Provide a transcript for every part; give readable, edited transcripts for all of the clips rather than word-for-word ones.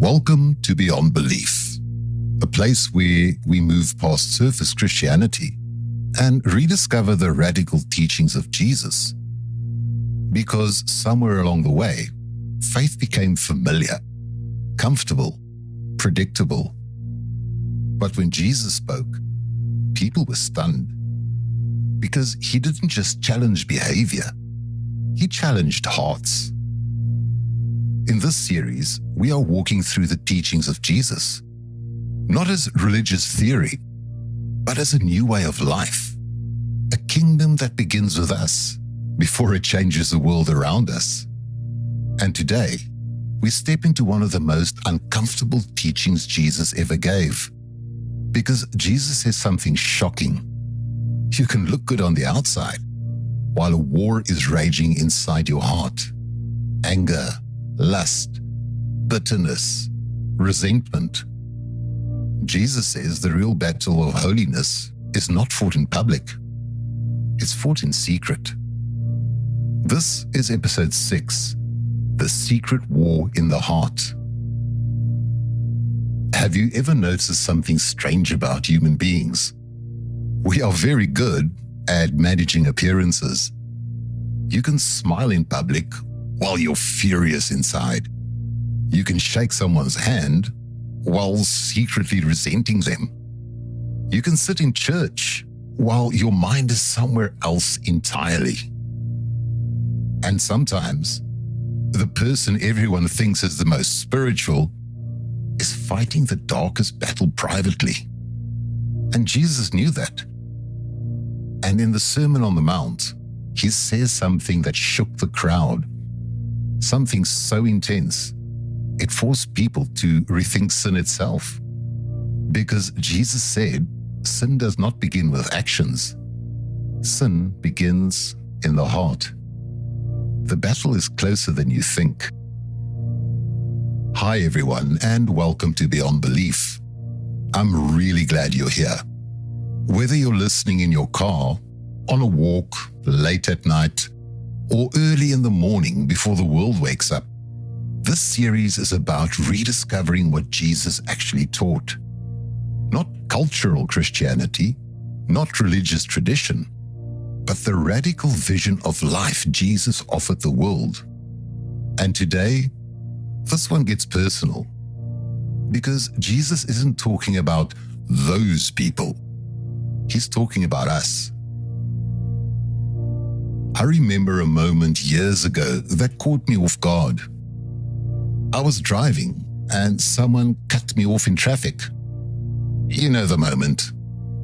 Welcome to Beyond Belief, a place where we move past surface Christianity and rediscover the radical teachings of Jesus. Because somewhere along the way, faith became familiar, comfortable, predictable. But when Jesus spoke, people were stunned because he didn't just challenge behavior, he challenged hearts. In this series, we are walking through the teachings of Jesus, not as religious theory, but as a new way of life, a kingdom that begins with us before it changes the world around us. And today, we step into one of the most uncomfortable teachings Jesus ever gave, because Jesus says something shocking. You can look good on the outside, while a war is raging inside your heart. Anger, lust, bitterness, resentment. Jesus says the real battle of holiness is not fought in public. It's fought in secret. This is episode 6, The Secret War in the Heart. Have you ever noticed something strange about human beings? We are very good at managing appearances. You can smile in public while you're furious inside. You can shake someone's hand while secretly resenting them. You can sit in church while your mind is somewhere else entirely. And sometimes, the person everyone thinks is the most spiritual is fighting the darkest battle privately. And Jesus knew that. And in the Sermon on the Mount, he says something that shook the crowd. Something so intense, it forced people to rethink sin itself. Because Jesus said, sin does not begin with actions. Sin begins in the heart. The battle is closer than you think. Hi everyone, and welcome to Beyond Belief. I'm really glad you're here. Whether you're listening in your car, on a walk, late at night, or early in the morning before the world wakes up, this series is about rediscovering what Jesus actually taught. Not cultural Christianity, not religious tradition, but the radical vision of life Jesus offered the world. And today, this one gets personal, because Jesus isn't talking about those people. He's talking about us. I remember a moment years ago that caught me off guard. I was driving and someone cut me off in traffic. You know the moment,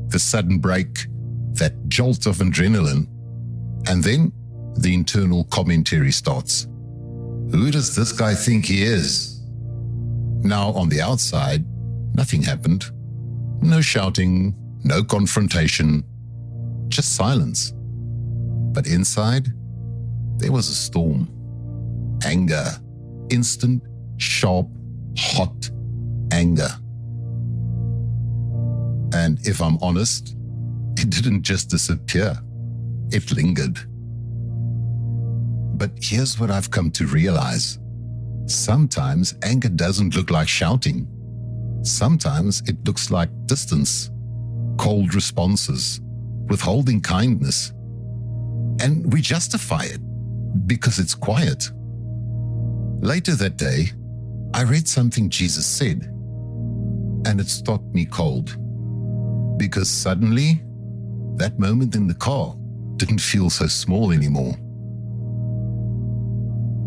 the sudden brake, that jolt of adrenaline, and then the internal commentary starts. Who does this guy think he is? Now on the outside, nothing happened. No shouting, no confrontation, just silence. But inside, there was a storm. Anger, instant, sharp, hot anger. And if I'm honest, it didn't just disappear. It lingered. But here's what I've come to realize. Sometimes anger doesn't look like shouting. Sometimes it looks like distance, cold responses, withholding kindness. And we justify it because it's quiet. Later that day, I read something Jesus said, and it stopped me cold. Because suddenly, that moment in the car didn't feel so small anymore.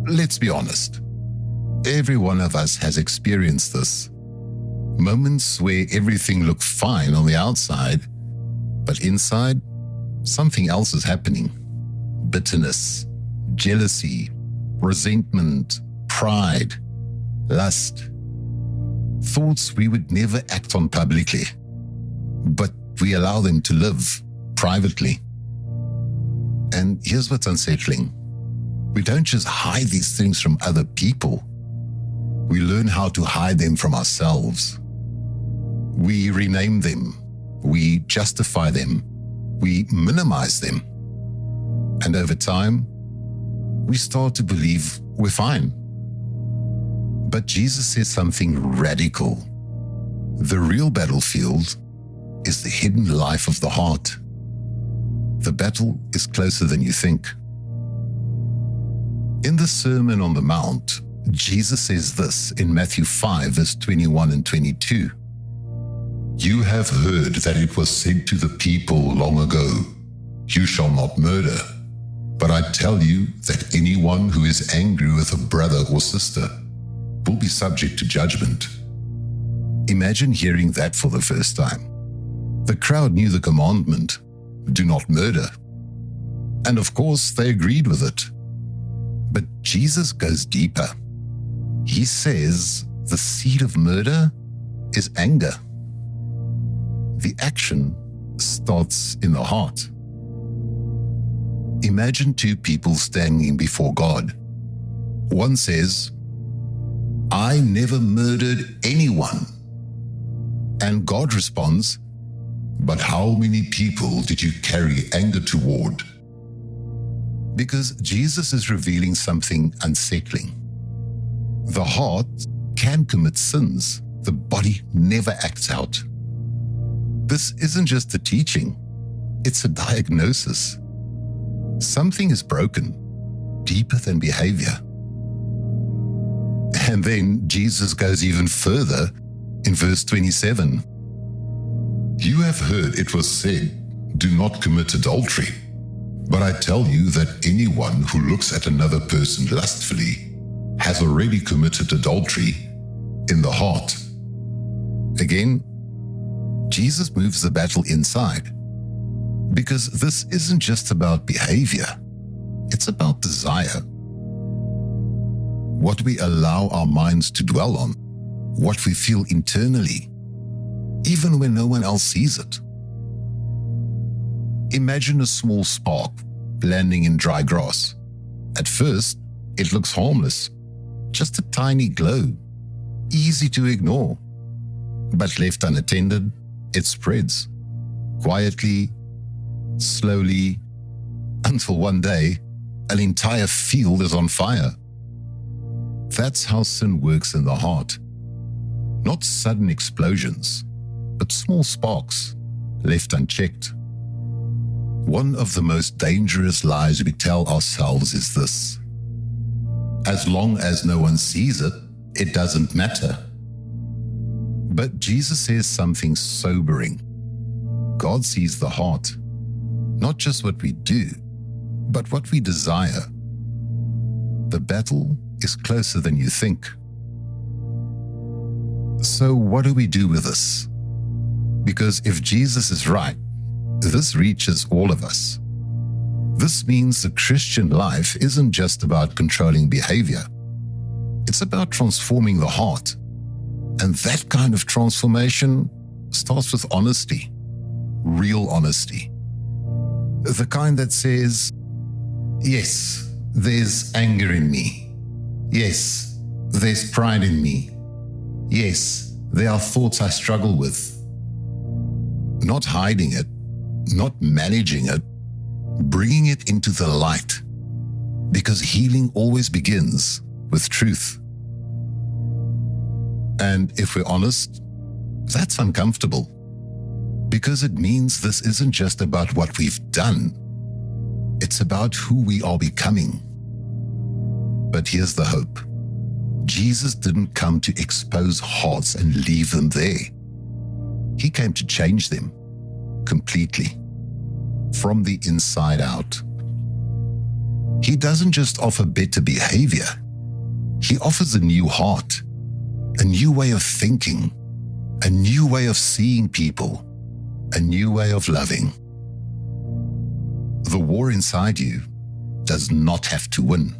Let's be honest. Every one of us has experienced this. Moments where everything looked fine on the outside, but inside, something else is happening. Bitterness, jealousy, resentment, pride, lust. Thoughts we would never act on publicly, but we allow them to live privately. And here's what's unsettling. We don't just hide these things from other people. We learn how to hide them from ourselves. We rename them. We justify them. We minimize them. And over time, we start to believe we're fine. But Jesus says something radical. The real battlefield is the hidden life of the heart. The battle is closer than you think. In the Sermon on the Mount, Jesus says this in Matthew 5, verse 21 and 22. You have heard that it was said to the people long ago, you shall not murder. But I tell you that anyone who is angry with a brother or sister will be subject to judgment. Imagine hearing that for the first time. The crowd knew the commandment, do not murder. And of course, they agreed with it. But Jesus goes deeper. He says the seed of murder is anger. The action starts in the heart. Imagine two people standing before God. One says, I never murdered anyone. And God responds, but how many people did you carry anger toward? Because Jesus is revealing something unsettling. The heart can commit sins. The body never acts out. This isn't just a teaching. It's a diagnosis. Something is broken, deeper than behavior. And then Jesus goes even further in verse 27. You have heard it was said, do not commit adultery. But I tell you that anyone who looks at another person lustfully has already committed adultery in the heart. Again, Jesus moves the battle inside, because this isn't just about behavior, it's about desire. What we allow our minds to dwell on, what we feel internally, even when no one else sees it. Imagine a small spark landing in dry grass. At first, it looks harmless, just a tiny glow, easy to ignore. But left unattended, it spreads, quietly, slowly, until one day, an entire field is on fire. That's how sin works in the heart. Not sudden explosions, but small sparks, left unchecked. One of the most dangerous lies we tell ourselves is this: as long as no one sees it, it doesn't matter. But Jesus says something sobering. God sees the heart, not just what we do, but what we desire. The battle is closer than you think. So what do we do with this? Because if Jesus is right, this reaches all of us. This means the Christian life isn't just about controlling behavior. It's about transforming the heart. And that kind of transformation starts with honesty, real honesty. The kind that says, yes, there's anger in me. Yes, there's pride in me. Yes, there are thoughts I struggle with. Not hiding it, not managing it, bringing it into the light. Because healing always begins with truth. And if we're honest, that's uncomfortable. Because it means this isn't just about what we've done. It's about who we are becoming. But here's the hope. Jesus didn't come to expose hearts and leave them there. He came to change them completely, from the inside out. He doesn't just offer better behavior. He offers a new heart, a new way of thinking, a new way of seeing people, a new way of loving. The war inside you does not have to win.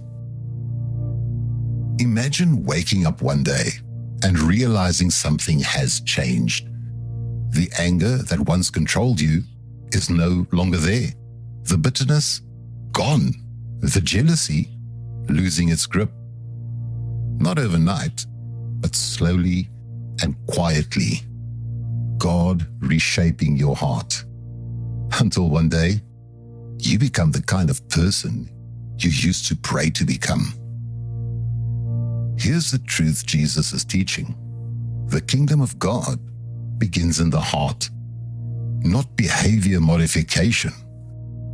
Imagine waking up one day and realizing something has changed. The anger that once controlled you is no longer there. The bitterness, gone. The jealousy, losing its grip. Not overnight, but slowly and quietly. God reshaping your heart. Until one day, you become the kind of person you used to pray to become. Here's the truth Jesus is teaching. The kingdom of God begins in the heart. Not behavior modification,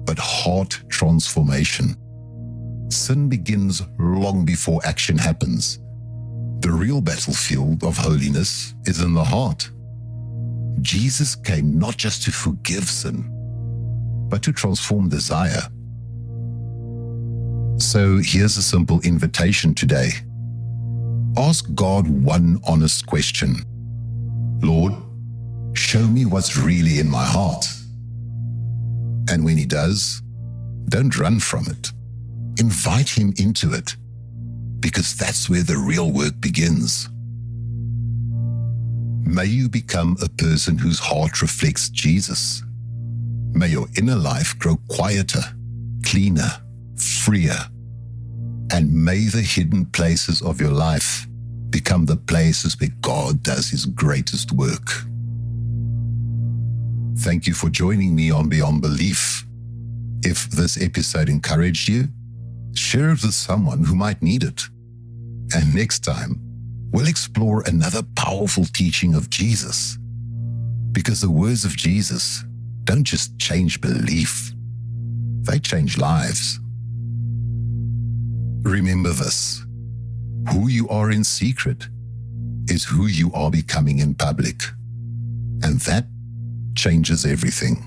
but heart transformation. Sin begins long before action happens. The real battlefield of holiness is in the heart. Jesus came not just to forgive sin, but to transform desire. So here's a simple invitation today. Ask God one honest question. Lord, show me what's really in my heart. And when He does, don't run from it. Invite Him into it, because that's where the real work begins. May you become a person whose heart reflects Jesus. May your inner life grow quieter, cleaner, freer, and may the hidden places of your life become the places where God does His greatest work. Thank you for joining me on Beyond Belief. If this episode encouraged you, share it with someone who might need it. And next time, we'll explore another powerful teaching of Jesus. Because the words of Jesus don't just change belief, they change lives. Remember this: who you are in secret is who you are becoming in public. And that changes everything.